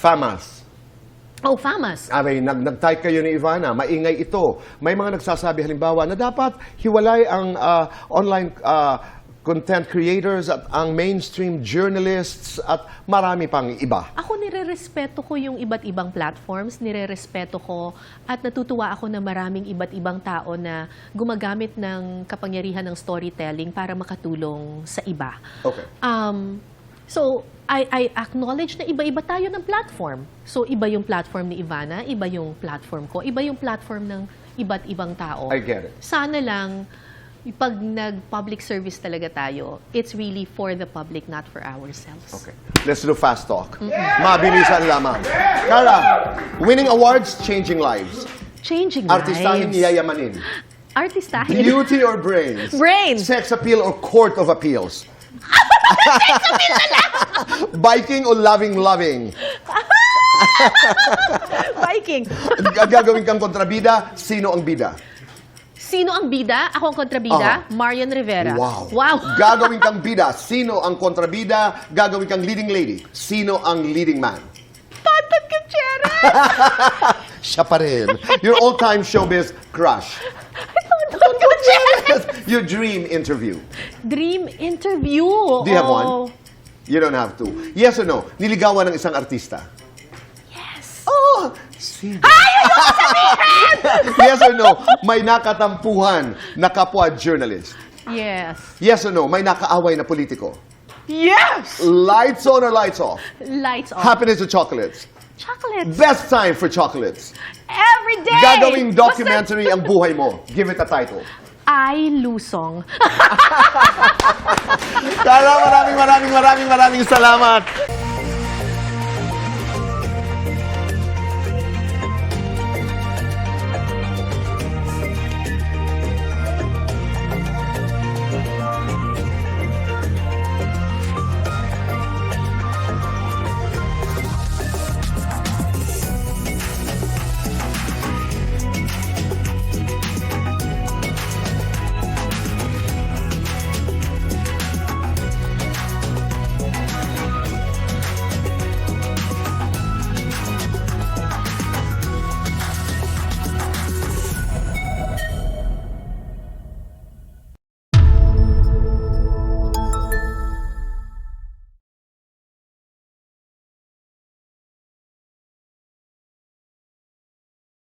FAMAS. Oh, FAMAS. Nag-type kayo ni Ivana, maingay ito. May mga nagsasabi halimbawa na dapat hiwalay ang online content creators at ang mainstream journalists at marami pang iba. Ako nire-respeto ko yung iba't ibang platforms, nire-respeto ko at natutuwa ako na maraming iba't ibang tao na gumagamit ng kapangyarihan ng storytelling para makatulong sa iba. Okay. So, I acknowledge na iba-iba tayo ng platform. So, iba yung platform ni Ivana, iba yung platform ko, iba yung platform ng iba't ibang tao. I get it. Sana lang, pag nag-public service talaga tayo, it's really for the public, not for ourselves. Okay. Let's do fast talk. Mabilisan lamang. Carla, winning awards, changing lives. Changing lives. Artistahin, yayamanin. Artistahin. Beauty or brains? Brains. Sex appeal or court of appeals? Biking or loving? Biking. Gagawin kang kontrabida, sino ang bida? Sino ang bida? Ako ang kontrabida? Marian Rivera. Wow. Wow. Gagawin kang bida, sino ang kontrabida? Gagawin kang leading lady, sino ang leading man? Patat Gutierrez. Siya pa rin. Your all-time showbiz crush. Patat Gutierrez. Your dream interview. Dream interview. Do you have one? You don't have to. Yes or no? Niligawan ng isang artista. Yes. Oh! Sino? Ay, ano ko sabihin? Yes or no? May nakatampuhan na kapwa journalist. Yes. Yes or no? May nakaaway na politiko. Yes! Lights on or lights off? Lights off. Happiness or chocolates? Chocolates. Best time for chocolates. Every day. Gagawing documentary ang buhay mo. Give it a title. Ay, Lusong. Carla, maraming salamat.